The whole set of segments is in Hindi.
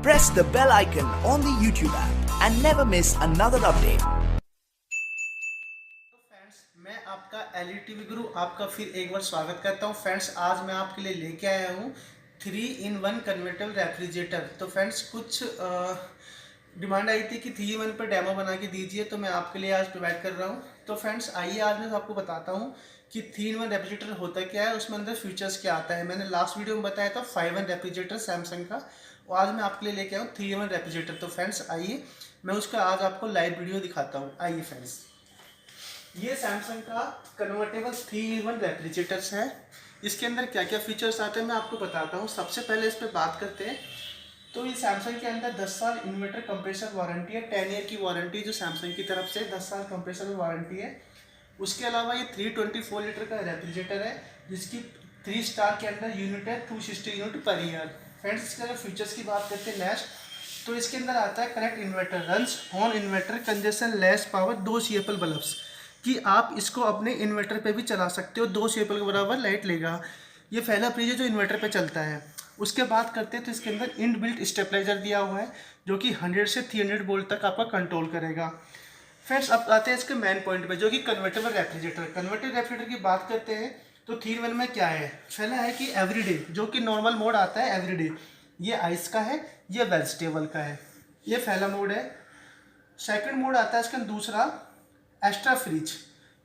press the bell icon on the YouTube app and never miss another update. Friends, मैं आपका एलईटीवी गुरु आपका फिर एक बार स्वागत करता हूं। फ्रेंड्स, आज मैं आपके लिए लेके आया हूं 3-in-1 कन्वर्टेबल रेफ्रिजरेटर। तो फ्रेंड्स, कुछ डिमांड आई थी कि 3-in-1 पर डेमो बना के दीजिए, तो मैं आपके लिए आज प्रोवाइड कर रहा हूं। तो फ्रेंड्स, आइए आज मैं आपको बताता हूं कि 3-in-1 रेफ्रिजरेटर होता क्या है, उसमें अंदर फीचर्स क्या आता है। मैंने लास्ट वीडियो में बताया था 5-in रेफ्रिजरेटर सैमसंग का, और आज मैं आपके लिए लेके आया हूँ 3-in-1 रेफ्रिजरेटर। तो फ्रेंड्स, आइए मैं उसका आज आपको लाइव वीडियो दिखाता हूँ। आइए फ्रेंड्स, ये सैमसंग का कन्वर्टेबल 3-in-1 रेफ्रिजरेटर्स है। इसके अंदर क्या क्या फीचर्स आते हैं मैं आपको बताता हूँ। सबसे पहले इस पर बात करते हैं। तो ये सैमसंग के अंदर 10 साल इन्वर्टर कंप्रेसर वारंटी है, 10 ईयर की वारंटी जो सैमसंग की तरफ से 10 साल कंप्रेसर वारंटी है। उसके अलावा ये 324 लीटर का रेफ्रिजरेटर है, जिसकी 3 स्टार के अंदर यूनिट है, 260 यूनिट पर ईयर। फ्रेंड्स, इसके अगर फीचर्स की बात करते हैं नेक्स्ट, तो इसके अंदर आता है connect inverter, runs on inverter, congestion less power, 2 CFL bulbs, कि आप इसको अपने इन्वर्टर पे भी चला सकते हो। 2 CFL के बराबर लाइट लेगा। ये पहला फ्रिज है जो इन्वर्टर पे चलता है। उसके बाद करते हैं तो इसके अंदर इनबिल्ट स्टेबलाइजर दिया हुआ है, जो कि 100 से 300 वोल्ट तक आपका कंट्रोल करेगा। फ्रेंड्स, अब आते हैं इसके मेन पॉइंट पे, जो कि कन्वर्टेबल रेफ्रिजरेटर। कन्वर्टेबल रेफ्रिजरेटर की बात करते हैं तो 3-in-1 में क्या है। पहला है कि एवरीडे, जो कि नॉर्मल मोड आता है एवरीडे, ये आइस का है, ये वेजिटेबल का है, ये पहला मोड है। सेकंड मोड आता है इसका दूसरा, एक्स्ट्रा फ्रिज।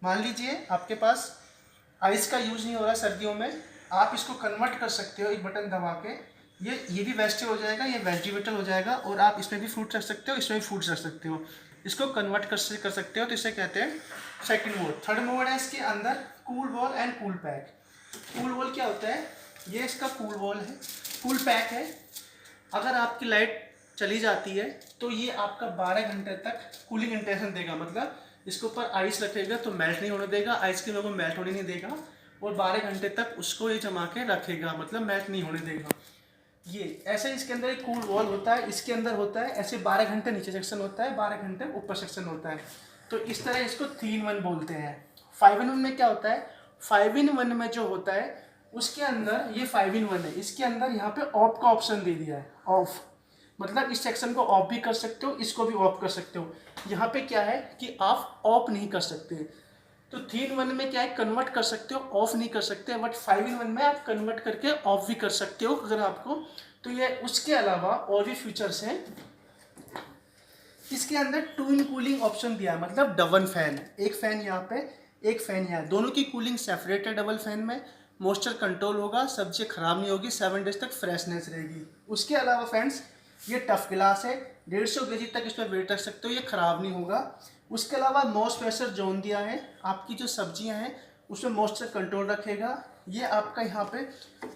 मान लीजिए आपके पास आइस का यूज़ नहीं हो रहा सर्दियों में, आप इसको कन्वर्ट कर सकते हो एक बटन दबा के। ये भी वेजिटेबल हो जाएगा, ये वेजिटेबल हो जाएगा, और आप इसमें भी फ्रूट रख सकते हो, इसमें भी फ्रूट्स रख सकते हो। इसको कन्वर्ट कर सकते हो, तो इसे कहते हैं सेकंड मोड। थर्ड मोड है इसके अंदर cool wall and cool pack. Cool wall क्या होता है, ये इसका कूल वॉल है, कूल पैक है। अगर आपकी लाइट चली जाती है तो ये आपका 12 घंटे तक कूलिंग इंटेंशन देगा, मतलब इसके ऊपर आइस रखेगा तो मेल्ट नहीं होने देगा, आइसक्रीम को मेल्ट होने नहीं देगा, और 12 घंटे तक उसको ये जमा के रखेगा, मतलब मेल्ट नहीं होने देगा। ये ऐसे इसके अंदर एक कूल वॉल होता है, इसके अंदर होता है ऐसे 12 घंटे नीचे सेक्शन होता है, 12 घंटे ऊपर सेक्शन होता है। तो इस तरह इसको 3-in-1 बोलते हैं। 5-in-1 में क्या होता है, 5-in-1 में जो होता है उसके अंदर, ये 5-in-1 है, इसके अंदर यहाँ पे ऑफ का ऑप्शन दे दिया है। ऑफ मतलब इस सेक्शन को ऑफ भी कर सकते हो, इसको भी ऑफ कर सकते हो। यहाँ पे क्या है कि आप ऑफ नहीं कर सकते। तो 3-in-1 में क्या है, कन्वर्ट कर सकते हो, ऑफ नहीं कर सकते, बट 5-in-1 में आप कन्वर्ट करके ऑफ भी कर सकते हो अगर आपको। तो ये उसके अलावा और भी फीचर्स हैं। इसके अंदर 2-in कूलिंग ऑप्शन दिया है, मतलब डबल फैन, एक फैन यहाँ पे, एक फैन यहाँ, दोनों की कूलिंग सेपरेट है। डबल फैन में मॉइस्चर कंट्रोल होगा, सब्जी खराब नहीं होगी, 7 डेज तक फ्रेशनेस रहेगी। उसके अलावा फ्रेंड्स, ये टफ ग्लास है, 150 केजी तक इसमें वेट रख सकते हो, ये खराब नहीं होगा। उसके अलावा नोज प्रेशर जोन दिया है, आपकी जो सब्जियां हैं उसमें मॉइस्चर कंट्रोल रखेगा। ये आपका यहाँ पे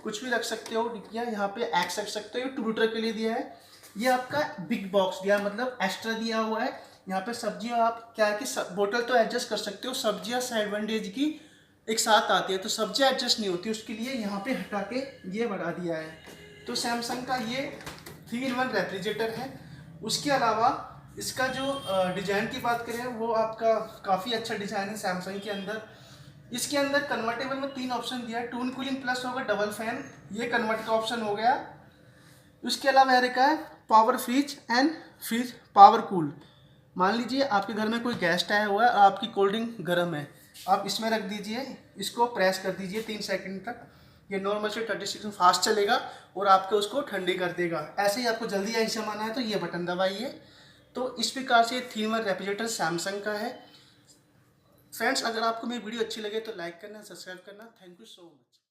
कुछ भी रख सकते हो, यहाँ पे एग्स रख सकते हो, 2 लीटर के लिए दिया है। ये आपका बिग बॉक्स दिया, मतलब एक्स्ट्रा दिया हुआ है। यहाँ पे सब्जियां आप क्या है कि बोतल तो एडजस्ट कर सकते हो, सब्जियां 7 डेज की एक साथ आती है, तो सब्जियां एडजस्ट नहीं होती, उसके लिए यहाँ पे हटा के ये बढ़ा दिया है। तो सैमसंग का ये 3-in-1 रेफ्रिजरेटर है। उसके अलावा इसका जो डिज़ाइन की बात करें, वो आपका काफ़ी अच्छा डिज़ाइन है सैमसंग के अंदर। इसके अंदर कन्वर्टेबल में 3 ऑप्शन दिया है, 2-in कूलिंग प्लस होगा डबल फैन, ये कन्वर्ट का ऑप्शन हो गया। उसके अलावा है रखा है power fridge and fridge power cool. मान लीजिए आपके घर में कोई गेस्ट आया हुआ है और आपकी कोल्ड ड्रिंक गर्म है, आप इसमें रख दीजिए, इसको प्रेस कर दीजिए 3 सेकंड तक, ये नॉर्मल से 30 सेकंड फास्ट चलेगा और आपको उसको ठंडी कर देगा। ऐसे ही आपको जल्दी आइस जमाना है तो ये बटन दबाइए। तो इस प्रकार से 3-in-1 रेफ्रिजरेटर सैमसंग का है। फ्रेंड्स, अगर आपको मेरी वीडियो अच्छी लगे तो लाइक करना, सब्सक्राइब करना। Thank you so much.